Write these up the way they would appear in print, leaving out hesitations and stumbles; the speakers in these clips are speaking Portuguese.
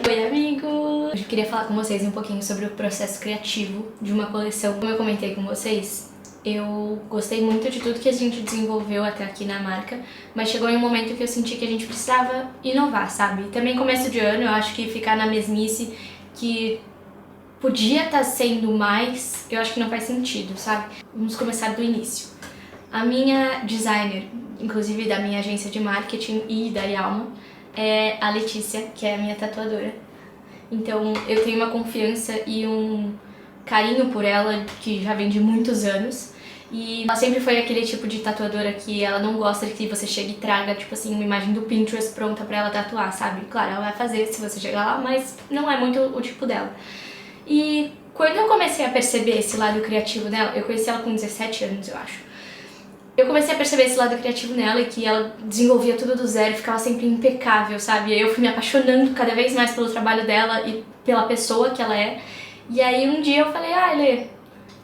Oi, amigos! Hoje eu queria falar com vocês um pouquinho sobre o processo criativo de uma coleção. Como eu comentei com vocês, eu gostei muito de tudo que a gente desenvolveu até aqui na marca, mas chegou em um momento que eu senti que a gente precisava inovar, sabe? Também começo de ano, eu acho que ficar na mesmice que podia estar sendo mais, eu acho que não faz sentido, sabe? Vamos começar do início. A minha designer, inclusive da minha agência de marketing e da Yalma, é a Letícia, que é a minha tatuadora. Então eu tenho uma confiança e um carinho por ela que já vem de muitos anos. E ela sempre foi aquele tipo de tatuadora que ela não gosta de que você chegue e traga, tipo assim, uma imagem do Pinterest pronta pra ela tatuar, sabe? Claro, ela vai fazer se você chegar lá, mas não é muito o tipo dela. E quando eu comecei a perceber esse lado criativo dela, eu conheci ela com 17 anos, eu acho. Eu comecei a perceber esse lado criativo nela e que ela desenvolvia tudo do zero e ficava sempre impecável, sabe? E aí eu fui me apaixonando cada vez mais pelo trabalho dela e pela pessoa que ela é. E aí um dia eu falei, Lê,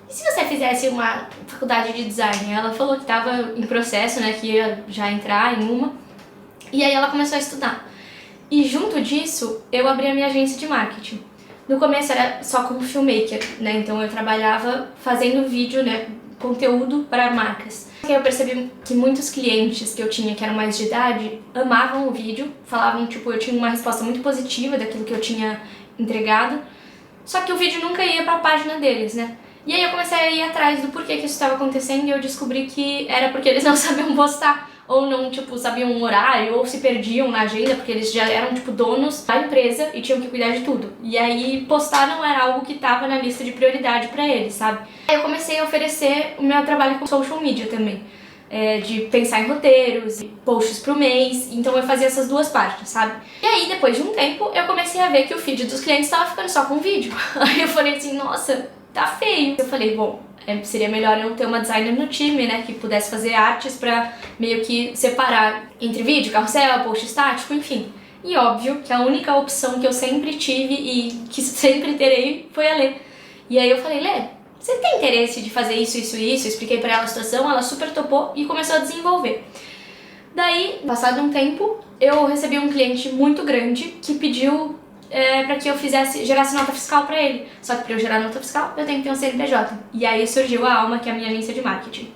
e se você fizesse uma faculdade de design? Ela falou que estava em processo, né, que ia já entrar em uma. E aí ela começou a estudar. E junto disso, eu abri a minha agência de marketing. No começo era só como filmmaker, né, então eu trabalhava fazendo vídeo, né, conteúdo para marcas. Eu percebi que muitos clientes que eu tinha que eram mais de idade amavam o vídeo, falavam, tipo, eu tinha uma resposta muito positiva daquilo que eu tinha entregado, só que o vídeo nunca ia para a página deles, né? E aí eu comecei a ir atrás do porquê que isso estava acontecendo e eu descobri que era porque eles não sabiam postar, ou não, tipo, sabiam um horário, ou se perdiam na agenda, porque eles já eram, tipo, donos da empresa e tinham que cuidar de tudo. E aí postar não era algo que tava na lista de prioridade pra eles, sabe? Aí eu comecei a oferecer o meu trabalho com social media também, de pensar em roteiros, posts pro mês, então eu fazia essas duas partes, sabe? E aí, depois de um tempo, eu comecei a ver que o feed dos clientes tava ficando só com vídeo. Aí eu falei assim, nossa, tá feio. Eu falei, bom, seria melhor eu ter uma designer no time, né, que pudesse fazer artes pra meio que separar entre vídeo, carrossel, post estático, enfim. E óbvio que a única opção que eu sempre tive e que sempre terei foi a Lê. E aí eu falei, Lê, você tem interesse de fazer isso, isso e isso? Eu expliquei pra ela a situação, ela super topou e começou a desenvolver. Daí, passado um tempo, eu recebi um cliente muito grande que pediu para que eu gerasse nota fiscal para ele. Só que para eu gerar nota fiscal, eu tenho que ter um CNPJ. E aí surgiu a Alma, que é a minha agência de marketing.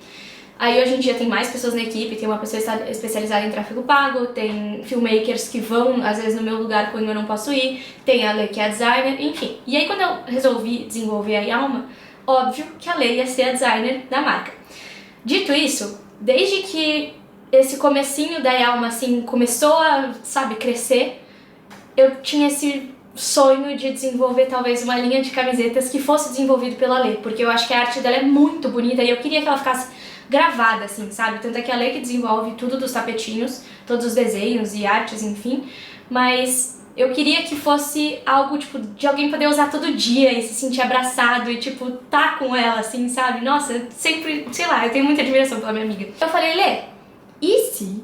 Aí hoje em dia tem mais pessoas na equipe, tem uma pessoa especializada em tráfego pago, tem filmmakers que vão, às vezes, no meu lugar quando eu não posso ir, tem a Lê, que é a designer, enfim. E aí quando eu resolvi desenvolver a Alma, óbvio que a Lê ia ser a designer da marca. Dito isso, desde que esse comecinho da Alma, assim, começou a, sabe, crescer, eu tinha esse sonho de desenvolver talvez uma linha de camisetas que fosse desenvolvido pela Lê, porque eu acho que a arte dela é muito bonita e eu queria que ela ficasse gravada, assim, sabe? Tanto é que a Lê que desenvolve tudo dos tapetinhos, todos os desenhos e artes, enfim, mas eu queria que fosse algo, tipo, de alguém poder usar todo dia e se sentir abraçado e, tipo, tá com ela, assim, sabe? Nossa, sempre, sei lá, eu tenho muita admiração pela minha amiga. Eu falei, Lê, e se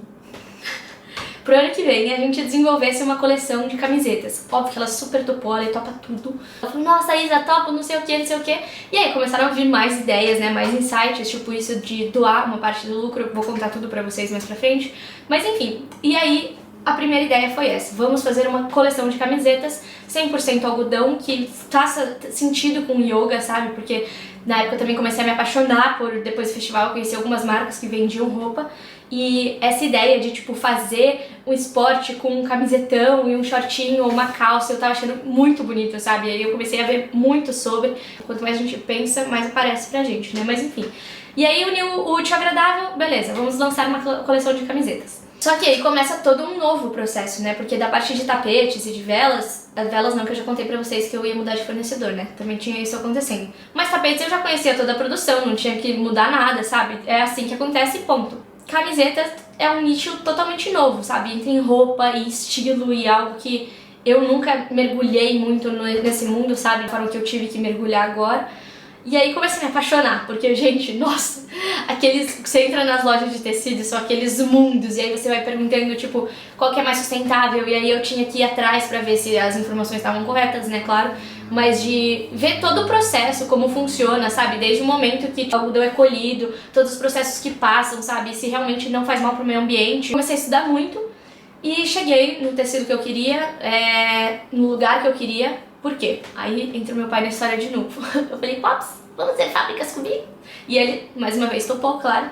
pro ano que vem a gente desenvolvesse uma coleção de camisetas? Óbvio que ela super topou, ela topa tudo. Ela falou, nossa, Isa, topa, não sei o que, não sei o que. E aí começaram a vir mais ideias, né, mais insights, tipo isso de doar uma parte do lucro, vou contar tudo pra vocês mais pra frente. Mas enfim, e aí a primeira ideia foi essa, vamos fazer uma coleção de camisetas 100% algodão, que faça sentido com yoga, sabe, porque na época eu também comecei a me apaixonar depois do festival, eu conheci algumas marcas que vendiam roupa. E essa ideia de, tipo, fazer um esporte com um camisetão e um shortinho ou uma calça, eu tava achando muito bonito, sabe? E aí eu comecei a ver muito sobre. Quanto mais a gente pensa, mais aparece pra gente, né? Mas enfim. E aí uniu o útil ao agradável, beleza, vamos lançar uma coleção de camisetas. Só que aí começa todo um novo processo, né? Porque da parte de tapetes e de velas, as velas não, que eu já contei pra vocês que eu ia mudar de fornecedor, né? Também tinha isso acontecendo. Mas tapetes eu já conhecia toda a produção, não tinha que mudar nada, sabe? É assim que acontece e ponto. Camiseta é um nicho totalmente novo, sabe? Entre roupa e estilo e algo que eu nunca mergulhei muito nesse mundo, sabe? Foram que eu tive que mergulhar agora. E aí comecei a me apaixonar, porque, gente, nossa, você entra nas lojas de tecido, são aqueles mundos, e aí você vai perguntando, tipo, qual que é mais sustentável, e aí eu tinha que ir atrás pra ver se as informações estavam corretas, né, claro, mas de ver todo o processo, como funciona, sabe, desde o momento que o algodão é colhido, todos os processos que passam, sabe, se realmente não faz mal pro meio ambiente. Comecei a estudar muito, E cheguei no tecido que eu queria, no lugar que eu queria. Por quê? Aí entra o meu pai na história de novo. Eu falei, Pops, vamos ter fábricas comigo? E ele, mais uma vez, topou, claro.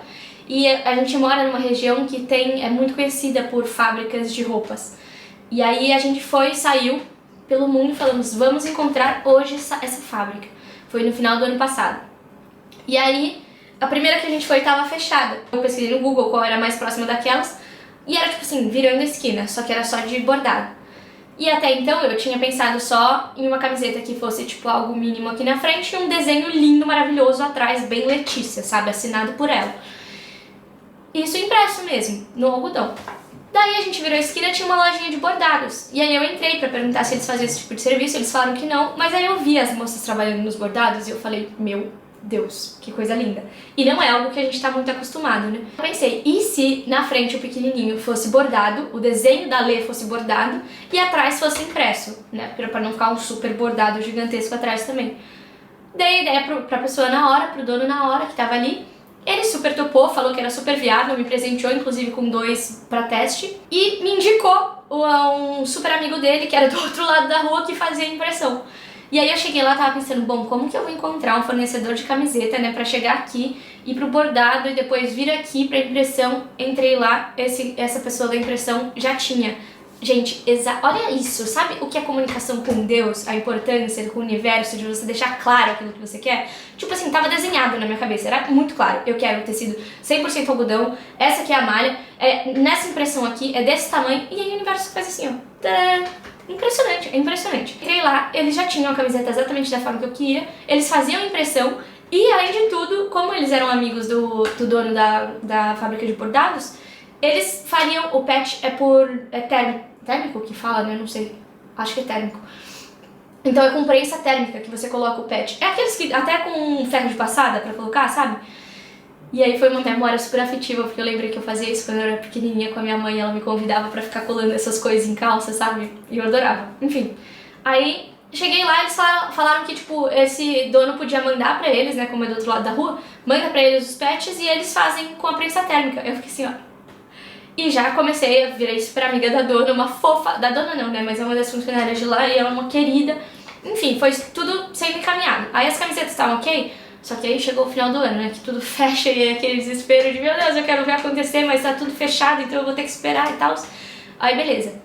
E a gente mora numa região que é muito conhecida por fábricas de roupas. E aí a gente saiu pelo mundo e falamos, vamos encontrar hoje essa fábrica. Foi no final do ano passado. E aí, a primeira que a gente foi estava fechada. Eu pesquisei no Google qual era a mais próxima daquelas. E era tipo assim, virando a esquina, só que era só de bordado. E até então eu tinha pensado só em uma camiseta que fosse tipo algo mínimo aqui na frente e um desenho lindo, maravilhoso atrás, bem Letícia, sabe? Assinado por ela. Isso impresso mesmo, no algodão. Daí a gente virou a esquina e tinha uma lojinha de bordados. E aí eu entrei pra perguntar se eles faziam esse tipo de serviço, eles falaram que não. Mas aí eu vi as moças trabalhando nos bordados e eu falei, meu Deus, que coisa linda. E não é algo que a gente tá muito acostumado, né? Eu pensei, e se na frente o pequenininho fosse bordado, o desenho da Lê fosse bordado e atrás fosse impresso, né? Pra não ficar um super bordado gigantesco atrás também. Dei a ideia pra pessoa na hora, pro dono na hora que tava ali. Ele super topou, falou que era super viável, me presenteou inclusive com 2 pra teste e me indicou um super amigo dele que era do outro lado da rua que fazia a impressão. E aí eu cheguei lá e tava pensando, bom, como que eu vou encontrar um fornecedor de camiseta, né, pra chegar aqui, ir pro bordado e depois vir aqui pra impressão. Entrei lá, essa pessoa da impressão já tinha. Gente, olha isso, sabe o que é comunicação com Deus, a importância com o universo, de você deixar claro aquilo que você quer? Tipo assim, tava desenhado na minha cabeça, era muito claro. Eu quero o tecido 100% algodão, essa aqui é a malha, nessa impressão aqui, é desse tamanho, e aí o universo faz assim, ó. Tadã! Impressionante, é impressionante. Entrei lá, eles já tinham a camiseta exatamente da forma que eu queria, eles faziam a impressão, e além de tudo, como eles eram amigos do dono da fábrica de bordados, eles fariam, o patch térmico que fala, né? Não sei, acho que é térmico. Então é com prensa térmica que você coloca o patch. É aqueles que até com ferro de passada pra colocar, sabe? E aí foi uma memória super afetiva, porque eu lembrei que eu fazia isso quando eu era pequenininha com a minha mãe, ela me convidava pra ficar colando essas coisas em calça, sabe? E eu adorava. Enfim, aí cheguei lá e eles falaram que, tipo, esse dono podia mandar pra eles, né, como é do outro lado da rua, manda pra eles os patches e eles fazem com a prensa térmica. Eu fiquei assim, ó. E já comecei a virar super amiga da dona, uma fofa, da dona não, né, mas é uma das funcionárias de lá e ela é uma querida. Enfim, foi tudo sendo encaminhado. Aí as camisetas estavam ok, só que aí chegou o final do ano, né, que tudo fecha e é aquele desespero de, meu Deus, eu quero ver acontecer, mas tá tudo fechado, então eu vou ter que esperar e tal. Aí beleza.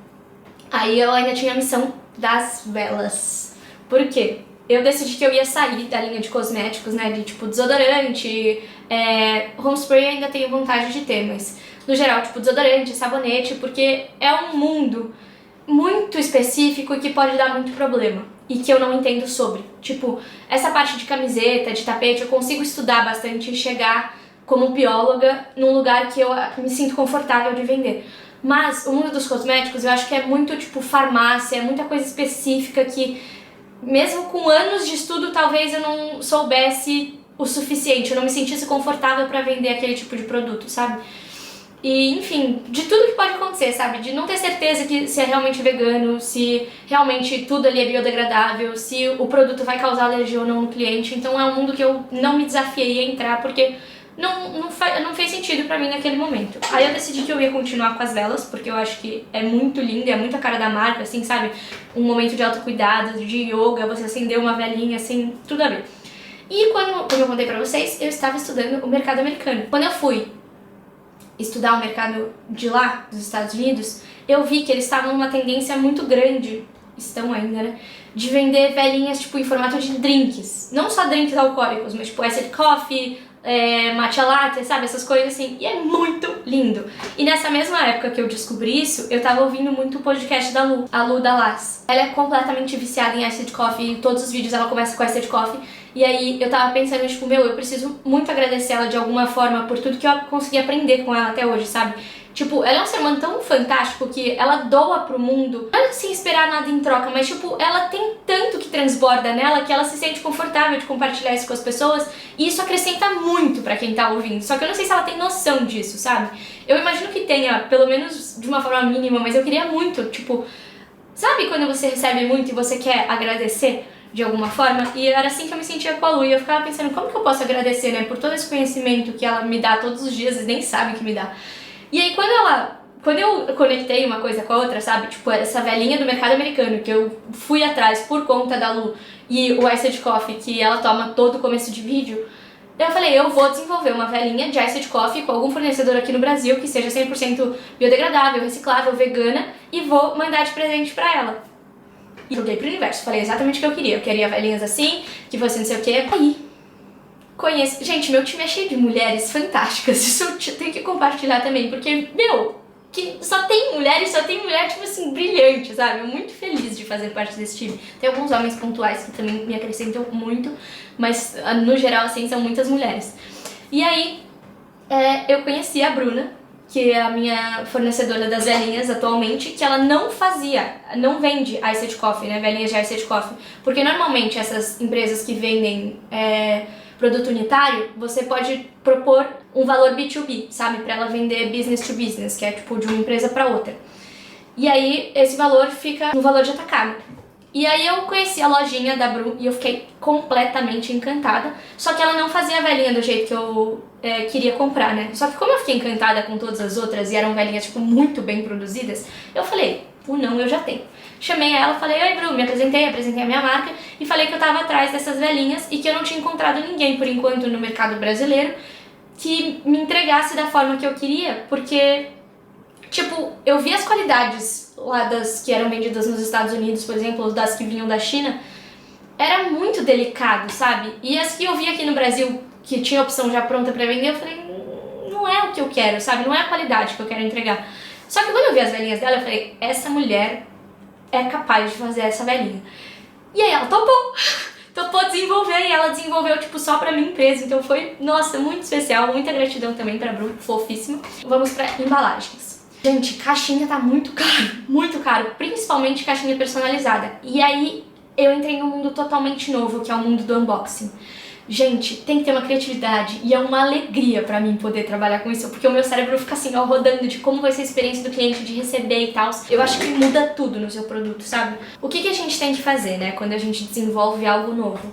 Aí eu ainda tinha a missão das velas. Por quê? Eu decidi que eu ia sair da linha de cosméticos, né, de tipo desodorante, home spray eu ainda tenho vontade de ter, mas no geral, tipo desodorante, sabonete, porque é um mundo muito específico e que pode dar muito problema e que eu não entendo sobre. Tipo, essa parte de camiseta, de tapete, eu consigo estudar bastante e chegar como bióloga num lugar que eu me sinto confortável de vender. Mas o mundo dos cosméticos eu acho que é muito tipo farmácia, é muita coisa específica que mesmo com anos de estudo talvez eu não soubesse o suficiente, eu não me sentisse confortável pra vender aquele tipo de produto, sabe? E, enfim, de tudo que pode acontecer, sabe? De não ter certeza que se é realmente vegano, se realmente tudo ali é biodegradável, se o produto vai causar alergia ou não no cliente. Então é um mundo que eu não me desafiei a entrar porque não fez sentido pra mim naquele momento. Aí eu decidi que eu ia continuar com as velas, porque eu acho que é muito lindo, é muito a cara da marca, assim, sabe? Um momento de autocuidado, de yoga, você acender uma velinha, assim, tudo a ver. E como eu contei pra vocês, eu estava estudando o mercado americano. Quando eu fui estudar o mercado de lá, dos Estados Unidos, eu vi que eles estavam numa tendência muito grande, estão ainda, né, de vender velinhas, tipo, em formato de drinks. Não só drinks alcoólicos, mas tipo iced coffee, matcha latte, sabe, essas coisas assim. E é muito lindo. E nessa mesma época que eu descobri isso, eu tava ouvindo muito o podcast da Lu, a Lu Dallas. Ela é completamente viciada em iced coffee, em todos os vídeos ela começa com iced coffee. E aí eu tava pensando, tipo, meu, eu preciso muito agradecer ela de alguma forma por tudo que eu consegui aprender com ela até hoje, sabe? Tipo, ela é um ser humano tão fantástico que ela doa pro mundo, não sem esperar nada em troca, mas tipo, ela tem tanto que transborda nela que ela se sente confortável de compartilhar isso com as pessoas e isso acrescenta muito pra quem tá ouvindo. Só que eu não sei se ela tem noção disso, sabe? Eu imagino que tenha, pelo menos de uma forma mínima, mas eu queria muito, tipo, sabe quando você recebe muito e você quer agradecer de alguma forma? E era assim que eu me sentia com a Lu, e eu ficava pensando, como que eu posso agradecer, né, por todo esse conhecimento que ela me dá todos os dias e nem sabe que me dá. E aí quando ela quando eu conectei uma coisa com a outra, sabe? Tipo, essa velhinha do mercado americano que eu fui atrás por conta da Lu e o Iced Coffee que ela toma todo começo de vídeo, eu falei, eu vou desenvolver uma velhinha de Iced Coffee com algum fornecedor aqui no Brasil que seja 100% biodegradável, reciclável, vegana e vou mandar de presente pra ela. E joguei pro universo, falei exatamente o que eu queria. Eu queria velhinhas assim, que fosse não sei o que. Aí, conheço... Gente, meu time é cheio de mulheres fantásticas, isso eu tenho que compartilhar também, porque, meu, que só tem mulher, tipo assim, brilhante, sabe? Eu muito feliz de fazer parte desse time. Tem alguns homens pontuais que também me acrescentam muito, mas no geral, assim, são muitas mulheres. E aí, eu conheci a Bruna, que é a minha fornecedora das velhinhas atualmente, que ela não vende Iced Coffee, né, velhinhas de Iced Coffee, porque normalmente essas empresas que vendem produto unitário, você pode propor um valor B2B, sabe, pra ela vender business to business, que é tipo de uma empresa pra outra. E aí esse valor fica no valor de atacado. E aí eu conheci a lojinha da Bru e eu fiquei completamente encantada. Só que ela não fazia a velhinha do jeito que eu queria comprar, né? Só que como eu fiquei encantada com todas as outras e eram velhinhas, tipo, muito bem produzidas, eu falei, não, eu já tenho. Chamei ela, falei, oi Bru, me apresentei a minha marca e falei que eu tava atrás dessas velhinhas e que eu não tinha encontrado ninguém, por enquanto, no mercado brasileiro que me entregasse da forma que eu queria, porque... Tipo, eu vi as qualidades lá das que eram vendidas nos Estados Unidos, por exemplo, das que vinham da China, era muito delicado, sabe? E as que eu vi aqui no Brasil, que tinha opção já pronta pra vender, eu falei, não é o que eu quero, sabe? Não é a qualidade que eu quero entregar. Só que quando eu vi as velhinhas dela, eu falei, essa mulher é capaz de fazer essa velhinha. E aí ela topou desenvolver, e ela desenvolveu, tipo, só pra minha empresa. Então foi, nossa, muito especial, muita gratidão também pra Bru, fofíssima. Vamos pra embalagens. Gente, caixinha tá muito caro, principalmente caixinha personalizada. E aí eu entrei num mundo totalmente novo, que é o mundo do unboxing. Gente, tem que ter uma criatividade e é uma alegria pra mim poder trabalhar com isso, porque o meu cérebro fica assim, ó, rodando de como vai ser a experiência do cliente de receber e tal. Eu acho que muda tudo no seu produto, sabe? O que a gente tem que fazer, né, quando a gente desenvolve algo novo?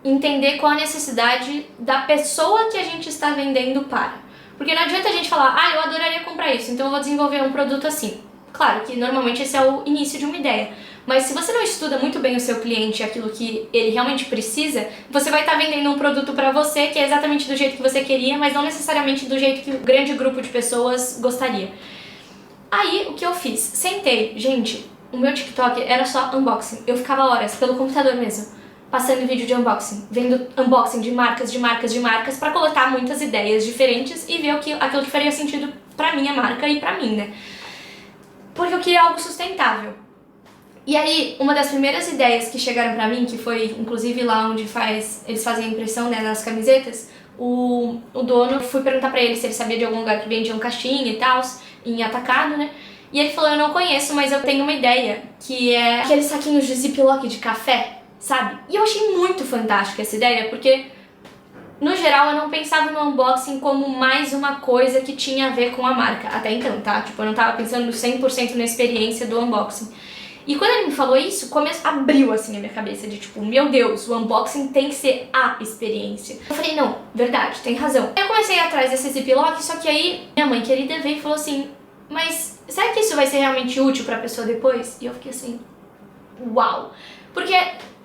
Entender qual a necessidade da pessoa que a gente está vendendo para. Porque não adianta a gente falar, eu adoraria comprar isso, então eu vou desenvolver um produto assim. Claro que normalmente esse é o início de uma ideia, mas se você não estuda muito bem o seu cliente e aquilo que ele realmente precisa, você vai estar vendendo um produto pra você que é exatamente do jeito que você queria, mas não necessariamente do jeito que um grande grupo de pessoas gostaria. Aí, o que eu fiz? Sentei. Gente, o meu TikTok era só unboxing. Eu ficava horas pelo computador mesmo, passando vídeo de unboxing, vendo unboxing de marcas, pra coletar muitas ideias diferentes e ver aquilo que faria sentido pra minha marca e pra mim, né? Porque eu queria algo sustentável. E aí, uma das primeiras ideias que chegaram pra mim, que foi inclusive lá onde eles fazem a impressão, né, nas camisetas, o dono, fui perguntar pra ele se ele sabia de algum lugar que vendiam caixinha e tal, em atacado, né? E ele falou, eu não conheço, mas eu tenho uma ideia, que é aqueles saquinhos de ziplock de café, sabe? E eu achei muito fantástica essa ideia, porque no geral eu não pensava no unboxing como mais uma coisa que tinha a ver com a marca, até então, tá? Tipo, eu não tava pensando 100% na experiência do unboxing. E quando ele me falou isso, abriu assim a minha cabeça de tipo, meu Deus, o unboxing tem que ser a experiência. Eu falei, não, verdade, tem razão. Eu comecei a ir atrás desse ziplock, só que aí minha mãe querida veio e falou assim, mas será que isso vai ser realmente útil pra pessoa depois? E eu fiquei assim, uau! Porque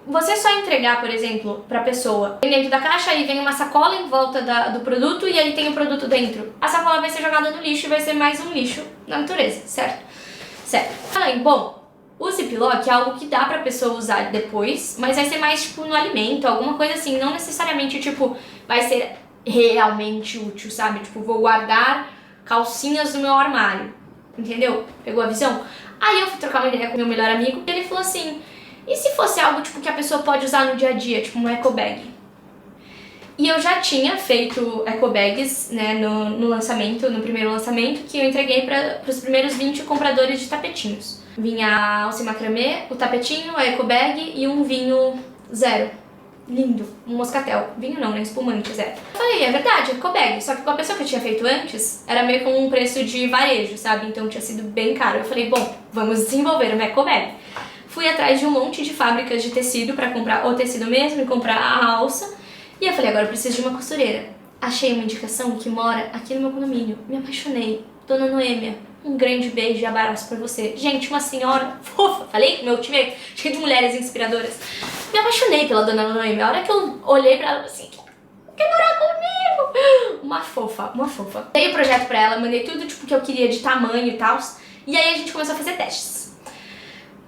você só entregar, por exemplo, pra pessoa, vem dentro da caixa, aí vem uma sacola em volta do produto e aí tem o produto dentro. A sacola vai ser jogada no lixo e vai ser mais um lixo na natureza, certo? Certo. Falei, bom, o ziplock é algo que dá pra pessoa usar depois, mas vai ser mais, tipo, no alimento, alguma coisa assim, não necessariamente, tipo, vai ser realmente útil, sabe? Tipo, vou guardar calcinhas no meu armário, entendeu? Pegou a visão? Aí eu fui trocar uma ideia com meu melhor amigo e ele falou assim, e se fosse algo, tipo, que a pessoa pode usar no dia a dia, tipo, uma eco bag? E eu já tinha feito eco bags, né, no lançamento, no primeiro lançamento, que eu entreguei para os primeiros 20 compradores de tapetinhos. Vinha a alça e macramê, o tapetinho, a eco bag e um vinho zero. Lindo, um moscatel. Vinho não, né, espumante zero. Eu falei, é verdade, eco bag. Só que com a pessoa que eu tinha feito antes, era meio com um preço de varejo, sabe? Então tinha sido bem caro. Eu falei, bom, vamos desenvolver uma eco bag. Fui atrás de um monte de fábricas de tecido pra comprar o tecido mesmo e comprar a alça. E eu falei, agora eu preciso de uma costureira. Achei uma indicação que mora aqui no meu condomínio. Me apaixonei. Dona Noêmia. Um grande beijo e abraço pra você. Gente, uma senhora fofa. Falei que meu time é cheio de mulheres inspiradoras. Me apaixonei pela dona Noemi. A hora que eu olhei pra ela, assim, quer morar comigo? Uma fofa, uma fofa. Dei o projeto pra ela, mandei tudo tipo que eu queria de tamanho e tal. E aí a gente começou a fazer testes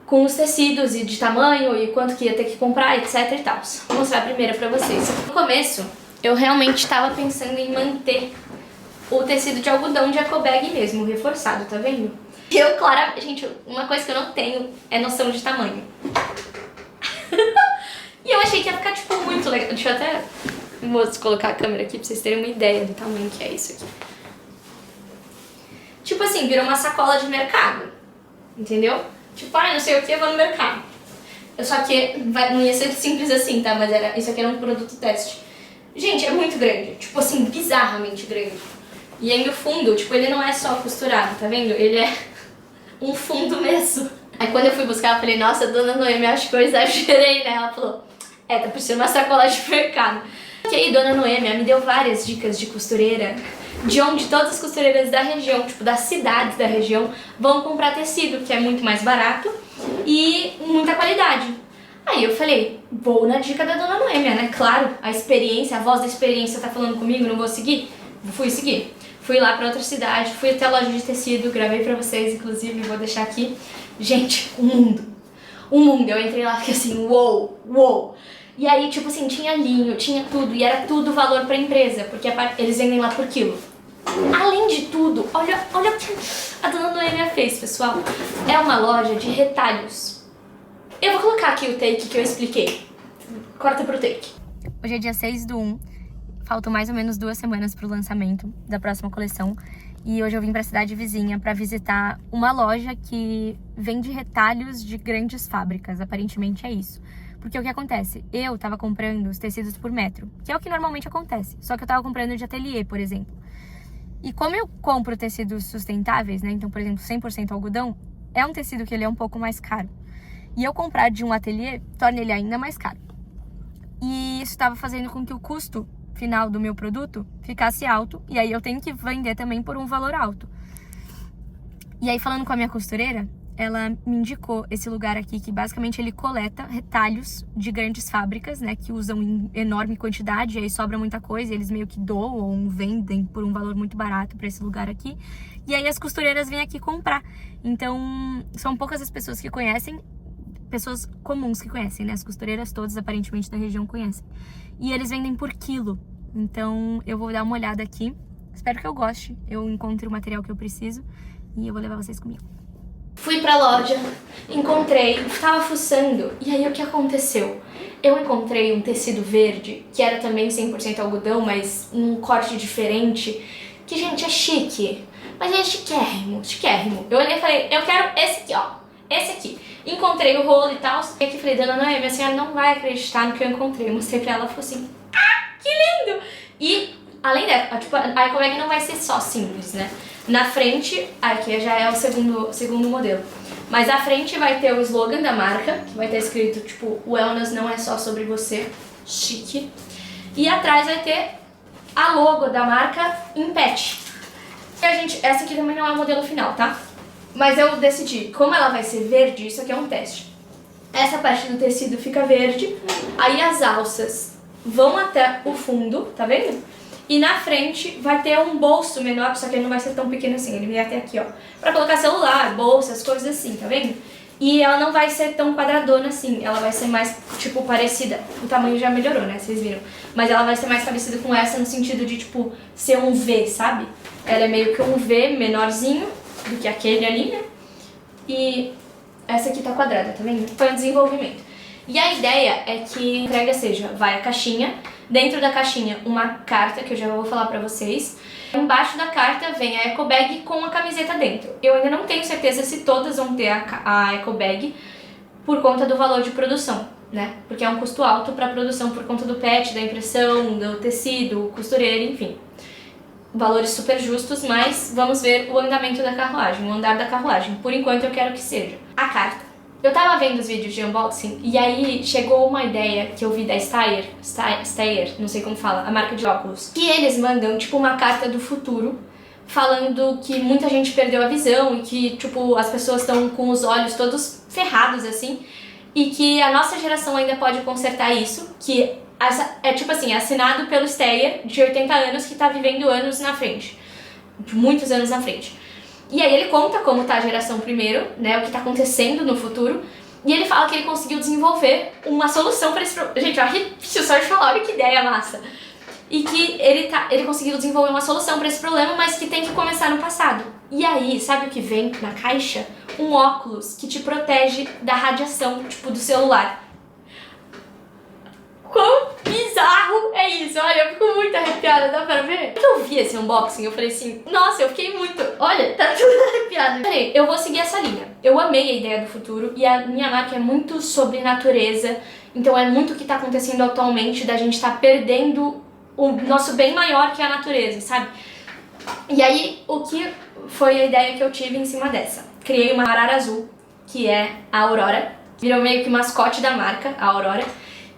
com os tecidos e de tamanho e quanto que ia ter que comprar, etc e tal. Vou mostrar a primeira pra vocês. No começo, eu realmente estava pensando em manter o tecido de algodão de ecobag mesmo, reforçado, tá vendo? Eu, claro, gente, uma coisa que eu não tenho é noção de tamanho. E eu achei que ia ficar, tipo, muito legal. Deixa eu até colocar a câmera aqui pra vocês terem uma ideia do tamanho que é isso aqui. Tipo assim, virou uma sacola de mercado, entendeu? Tipo, não sei o que, eu vou no mercado. Só que não ia ser simples assim, tá? Mas isso aqui era um produto teste. Gente, é muito grande, tipo assim, bizarramente grande. E aí o fundo, tipo, ele não é só costurado, tá vendo? Ele é um fundo mesmo. Aí quando eu fui buscar, eu falei, nossa, dona Noemi, acho que eu exagerei, né? Ela falou, tá parecendo uma sacola de mercado. E aí, dona Noemi, ela me deu várias dicas de costureira, de onde todas as costureiras da região, tipo, das cidades da região, vão comprar tecido, que é muito mais barato e muita qualidade. Aí eu falei, vou na dica da dona Noemi, né? Claro, a experiência, a voz da experiência tá falando comigo, não vou seguir? Fui seguir. Fui lá pra outra cidade, fui até a loja de tecido, gravei pra vocês, inclusive, vou deixar aqui. Gente, um mundo. Um mundo. Eu entrei lá e fiquei assim, uou, uou. E aí, tipo assim, tinha linho, tinha tudo, e era tudo valor pra empresa, porque eles vendem lá por quilo. Além de tudo, olha o que a dona Noemi fez, pessoal. É uma loja de retalhos. Eu vou colocar aqui o take que eu expliquei. Corta pro take. Hoje é dia 6/1. Faltam mais ou menos 2 semanas pro lançamento da próxima coleção. E hoje eu vim pra cidade vizinha pra visitar uma loja que vende retalhos de grandes fábricas. Aparentemente é isso. Porque o que acontece? Eu tava comprando os tecidos por metro, que é o que normalmente acontece. Só que eu tava comprando de ateliê, por exemplo. E como eu compro tecidos sustentáveis, né? Então, por exemplo, 100% algodão, é um tecido que ele é um pouco mais caro. E eu comprar de um ateliê torna ele ainda mais caro. E isso estava fazendo com que o custo final do meu produto ficasse alto. E aí eu tenho que vender também por um valor alto. E aí, falando com a minha costureira, ela me indicou esse lugar aqui, que basicamente ele coleta retalhos de grandes fábricas, né, que usam em enorme quantidade, e aí sobra muita coisa, e eles meio que doam ou vendem por um valor muito barato para esse lugar aqui, e aí as costureiras vêm aqui comprar. Então, são poucas as pessoas que conhecem, pessoas comuns que conhecem, né, as costureiras todas, aparentemente, da região conhecem. E eles vendem por quilo, então eu vou dar uma olhada aqui, espero que eu goste, eu encontre o material que eu preciso, e eu vou levar vocês comigo. Fui pra loja, encontrei, tava fuçando, e aí o que aconteceu? Eu encontrei um tecido verde, que era também 100% algodão, mas num corte diferente, que, gente, é chique, mas é chiquérrimo, chiquérrimo. Eu olhei e falei, eu quero esse aqui, ó, esse aqui. Encontrei o rolo e tal, e aqui falei, dona Noemi, a senhora não vai acreditar no que eu encontrei. Eu mostrei pra ela, ela falou assim, que lindo! E, além dela, tipo, a ecobag não vai ser só simples, né? Na frente, aqui já é o segundo modelo, mas à frente vai ter o slogan da marca, que vai ter escrito, tipo, wellness não é só sobre você, chique. E atrás vai ter a logo da marca em pet. E essa aqui também não é o modelo final, tá? Mas eu decidi, como ela vai ser verde, isso aqui é um teste. Essa parte do tecido fica verde, aí as alças vão até o fundo, tá vendo? E na frente vai ter um bolso menor, só que ele não vai ser tão pequeno assim, ele vai até aqui, ó. Pra colocar celular, bolsas, coisas assim, tá vendo? E ela não vai ser tão quadradona assim, ela vai ser mais, tipo, parecida. O tamanho já melhorou, né, vocês viram. Mas ela vai ser mais parecida com essa no sentido de, tipo, ser um V, sabe? Ela é meio que um V menorzinho do que aquele ali, né? E essa aqui tá quadrada, tá vendo? Foi um desenvolvimento. E a ideia é que a entrega seja, vai a caixinha, dentro da caixinha uma carta, que eu já vou falar pra vocês. Embaixo da carta vem a ecobag com a camiseta dentro. Eu ainda não tenho certeza se todas vão ter a ecobag por conta do valor de produção, né? Porque é um custo alto pra produção por conta do pet, da impressão, do tecido, costureira, enfim. Valores super justos, mas vamos ver o andamento da carruagem, o andar da carruagem. Por enquanto eu quero que seja a carta. Eu tava vendo os vídeos de unboxing e aí chegou uma ideia que eu vi da Steyr, não sei como fala, a marca de óculos, que eles mandam tipo uma carta do futuro falando que muita gente perdeu a visão e que, tipo, as pessoas estão com os olhos todos ferrados, assim, e que a nossa geração ainda pode consertar isso, que é, tipo assim, assinado pelo Steyer, de 80 anos, que tá vivendo anos na frente, muitos anos na frente. E aí ele conta como tá a geração primeiro, né, o que tá acontecendo no futuro, e ele fala que ele conseguiu desenvolver uma solução para esse problema. Gente, eu arrepio só de falar, olha que ideia massa. E que ele conseguiu desenvolver uma solução para esse problema, mas que tem que começar no passado. E aí, sabe o que vem na caixa? Um óculos que te protege da radiação, tipo, do celular. Quão bizarro é isso? Olha, eu fico muito arrepiada, dá pra ver? Quando eu vi esse unboxing, eu falei assim, nossa, eu fiquei muito... Olha, tá tudo arrepiado. Peraí, eu vou seguir essa linha. Eu amei a ideia do futuro e a minha marca é muito sobre natureza, então é muito o que tá acontecendo atualmente, da gente tá perdendo o nosso bem maior, que é a natureza, sabe? E aí, o que foi a ideia que eu tive em cima dessa? Criei uma arara azul, que é a Aurora. Virou meio que mascote da marca, a Aurora.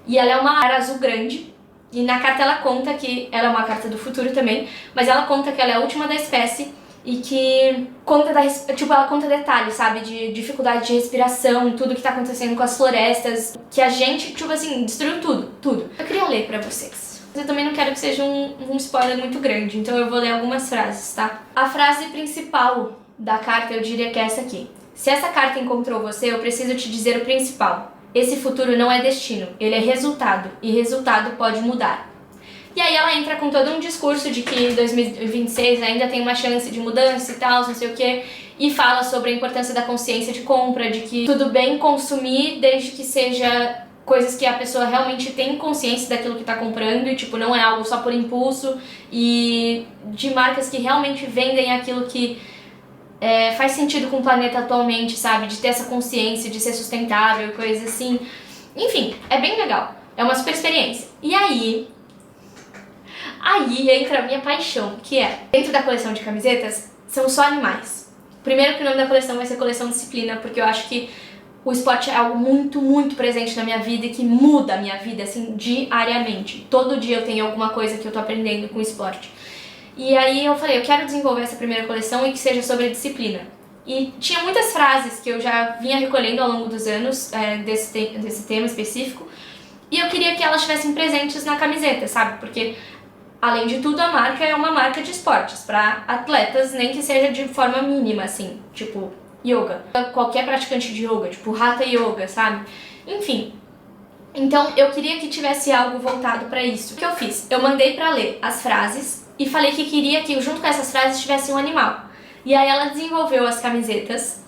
E ela é uma arara azul grande. E na carta ela conta que... Ela é uma carta do futuro também. Mas ela conta que ela é a última da espécie. E que conta tipo, ela conta detalhes, sabe? De dificuldade de respiração, tudo que tá acontecendo com as florestas. Que a gente, tipo assim, destruiu tudo, tudo. Eu queria ler pra vocês. Eu também não quero que seja um spoiler muito grande, então eu vou ler algumas frases, tá? A frase principal da carta eu diria que é essa aqui. Se essa carta encontrou você, eu preciso te dizer o principal. Esse futuro não é destino, ele é resultado, e resultado pode mudar. E aí ela entra com todo um discurso de que 2026 ainda tem uma chance de mudança e tal, não sei o quê, e fala sobre a importância da consciência de compra, de que tudo bem consumir desde que seja... coisas que a pessoa realmente tem consciência daquilo que tá comprando e, tipo, não é algo só por impulso, e de marcas que realmente vendem aquilo que faz sentido com o planeta atualmente, sabe? De ter essa consciência, de ser sustentável, coisas assim. Enfim, é bem legal. É uma super experiência. E aí entra a minha paixão, que é, dentro da coleção de camisetas, são só animais. Primeiro que o nome da coleção vai ser Coleção Disciplina, porque eu acho que o esporte é algo muito, muito presente na minha vida e que muda a minha vida, assim, diariamente. Todo dia eu tenho alguma coisa que eu tô aprendendo com o esporte. E aí eu falei, eu quero desenvolver essa primeira coleção e que seja sobre disciplina. E tinha muitas frases que eu já vinha recolhendo ao longo dos anos desse tema específico. E eu queria que elas estivessem presentes na camiseta, sabe? Porque, além de tudo, a marca é uma marca de esportes para atletas, nem que seja de forma mínima, assim, tipo... yoga. Qualquer praticante de yoga, tipo Hatha Yoga, sabe? Enfim. Então eu queria que tivesse algo voltado pra isso. O que eu fiz? Eu mandei pra ler as frases e falei que queria que junto com essas frases tivesse um animal. E aí ela desenvolveu as camisetas.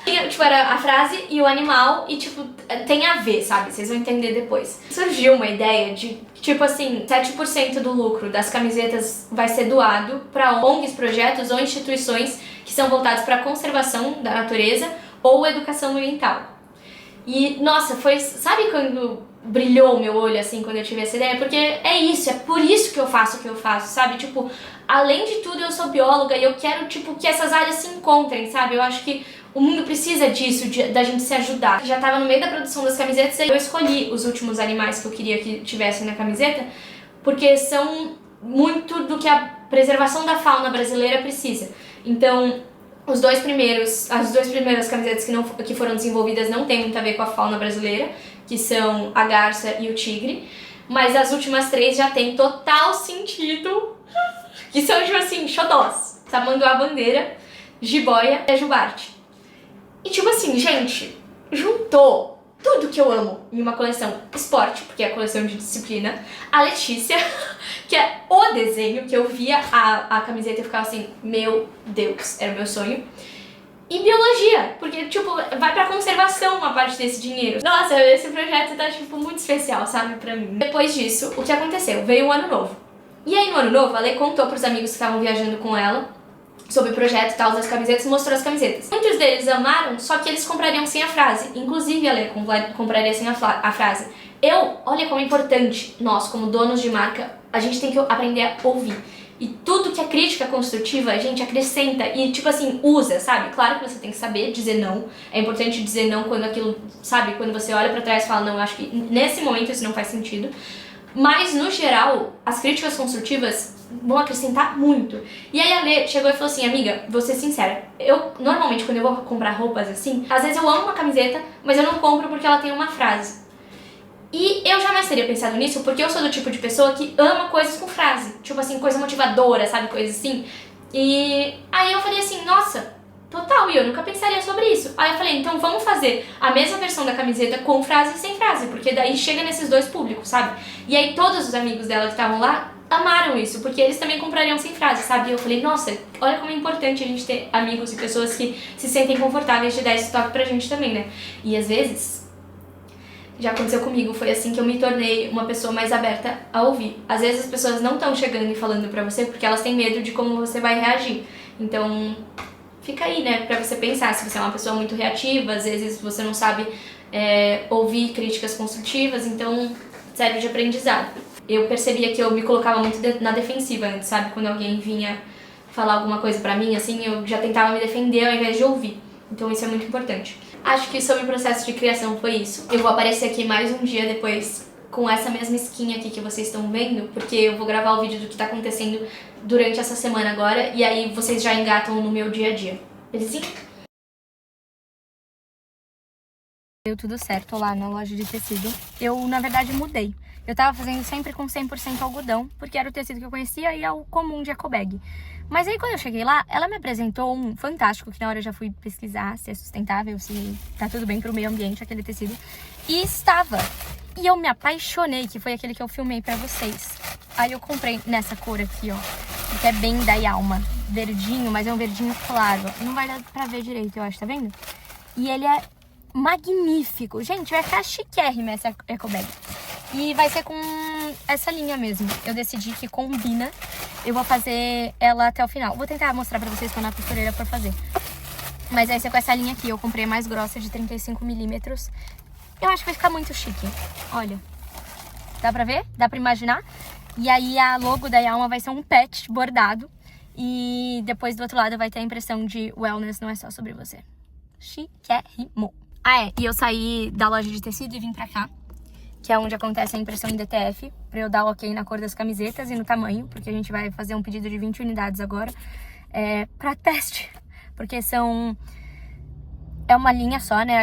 E, tipo, era a frase e o animal e, tipo, tem a ver, sabe? Vocês vão entender depois. Surgiu uma ideia de, tipo assim, 7% do lucro das camisetas vai ser doado pra ONGs, projetos ou instituições que são voltados para a conservação da natureza ou educação ambiental. E, nossa, foi... Sabe quando brilhou o meu olho, assim, quando eu tive essa ideia? Porque é isso, é por isso que eu faço o que eu faço, sabe? Tipo, além de tudo, eu sou bióloga e eu quero, tipo, que essas áreas se encontrem, sabe? Eu acho que o mundo precisa disso, da gente se ajudar. Já tava no meio da produção das camisetas e eu escolhi os últimos animais que eu queria que tivessem na camiseta, porque são muito do que a preservação da fauna brasileira precisa. Então, as duas primeiras camisetas que foram desenvolvidas não tem muito a ver com a fauna brasileira, que são a garça e o tigre, mas as últimas 3 já tem total sentido, que são, tipo assim, xodós. Tamanduá bandeira, jiboia e jubarte. E, tipo assim, gente, juntou tudo que eu amo em uma coleção esporte, porque é a coleção de disciplina, a Letícia, que é o desenho, que eu via a camiseta e ficava assim, meu Deus, era o meu sonho. E biologia, porque, tipo, vai pra conservação uma parte desse dinheiro. Nossa, esse projeto tá, tipo, muito especial, sabe, pra mim. Depois disso, o que aconteceu? Veio o ano novo. E aí, no ano novo, a Lê contou pros amigos que estavam viajando com ela sobre o projeto e tal, das camisetas, e mostrou as camisetas. Muitos deles amaram, só que eles comprariam sem a frase. Inclusive, a Lê compraria sem a frase. Olha como é importante, nós, como donos de marca, a gente tem que aprender a ouvir. E tudo que é crítica construtiva, a gente acrescenta e, tipo assim, usa, sabe? Claro que você tem que saber dizer não. É importante dizer não quando aquilo, sabe? Quando você olha pra trás e fala, não, eu acho que nesse momento isso não faz sentido. Mas, no geral, as críticas construtivas vão acrescentar muito. E aí a Lê chegou e falou assim, amiga, vou ser sincera, eu, normalmente, quando eu vou comprar roupas assim, às vezes eu amo uma camiseta, mas eu não compro porque ela tem uma frase. E eu jamais teria pensado nisso, porque eu sou do tipo de pessoa que ama coisas com frase. Tipo assim, coisa motivadora, sabe? Coisa assim. E aí eu falei assim, nossa, total, e eu nunca pensaria sobre isso. Aí eu falei, então vamos fazer a mesma versão da camiseta com frase e sem frase, porque daí chega nesses dois públicos, sabe? E aí todos os amigos dela que estavam lá amaram isso, porque eles também comprariam sem frase, sabe? E eu falei, nossa, olha como é importante a gente ter amigos e pessoas que se sentem confortáveis de dar esse toque pra gente também, né? E às vezes já aconteceu comigo, foi assim que eu me tornei uma pessoa mais aberta a ouvir. Às vezes as pessoas não estão chegando e falando pra você porque elas têm medo de como você vai reagir. Então, fica aí, né, pra você pensar se você é uma pessoa muito reativa, às vezes você não sabe ouvir críticas construtivas, então serve de aprendizado. Eu percebia que eu me colocava muito na defensiva antes, sabe? Quando alguém vinha falar alguma coisa pra mim, assim, eu já tentava me defender ao invés de ouvir. Então isso é muito importante. Acho que sobre o processo de criação foi isso. Eu vou aparecer aqui mais um dia depois com essa mesma skin aqui que vocês estão vendo, porque eu vou gravar o vídeo do que tá acontecendo durante essa semana agora, e aí vocês já engatam no meu dia a dia. Belezinha? Deu tudo certo lá na loja de tecido. Eu, na verdade, mudei. Eu tava fazendo sempre com 100% algodão, porque era o tecido que eu conhecia e é o comum de eco bag. Mas aí quando eu cheguei lá, ela me apresentou um fantástico, que na hora eu já fui pesquisar se é sustentável, se tá tudo bem pro meio ambiente aquele tecido. E estava. E eu me apaixonei, que foi aquele que eu filmei pra vocês. Aí eu comprei nessa cor aqui, ó, que é bem da Yalma. Verdinho, mas é um verdinho claro. Não vai dar pra ver direito, eu acho, tá vendo? E ele é magnífico. Gente, vai ficar chiquérrima essa eco bag. E vai ser com essa linha mesmo. Eu decidi que combina. Eu vou fazer ela até o final. Vou tentar mostrar pra vocês quando a costureira for fazer. Mas vai ser com essa linha aqui. Eu comprei a mais grossa de 35mm. Eu acho que vai ficar muito chique. Olha. Dá pra ver? Dá pra imaginar? E aí a logo da Yalma vai ser um pet bordado. E depois do outro lado vai ter a impressão de wellness não é só sobre você. Chiquérrimo. Ah, é. E eu saí da loja de tecido e vim pra cá, que é onde acontece a impressão em DTF, pra eu dar o ok na cor das camisetas e no tamanho, porque a gente vai fazer um pedido de 20 unidades agora, pra teste, porque é uma linha só, né,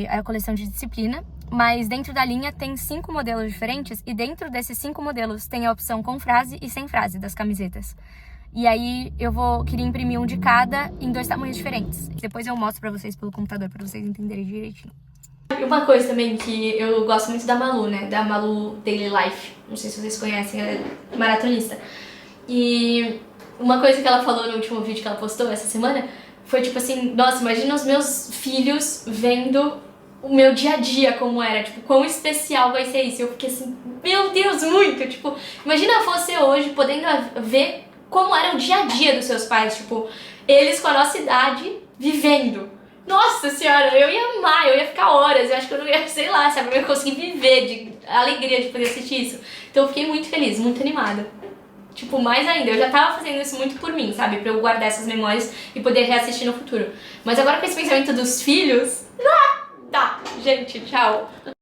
a coleção de disciplina, mas dentro da linha tem 5 modelos diferentes, e dentro desses 5 modelos tem a opção com frase e sem frase das camisetas. E aí eu queria imprimir um de cada em 2 tamanhos diferentes. Depois eu mostro pra vocês pelo computador, pra vocês entenderem direitinho. Uma coisa também que eu gosto muito da Malu, né? Da Malu Daily Life. Não sei se vocês conhecem, ela é maratonista. E uma coisa que ela falou no último vídeo que ela postou essa semana foi tipo assim, nossa, imagina os meus filhos vendo o meu dia a dia como era, tipo, quão especial vai ser isso. Eu fiquei assim, meu Deus, muito! Tipo, imagina você hoje podendo ver como era o dia a dia dos seus pais, tipo, eles com a nossa idade vivendo. Nossa senhora, eu ia amar, eu ia ficar horas, eu acho que eu não ia, sei lá, sabe, eu ia conseguir viver de alegria de poder assistir isso. Então eu fiquei muito feliz, muito animada. Tipo, mais ainda, eu já tava fazendo isso muito por mim, sabe, pra eu guardar essas memórias e poder reassistir no futuro. Mas agora com esse pensamento dos filhos, tá, gente, tchau.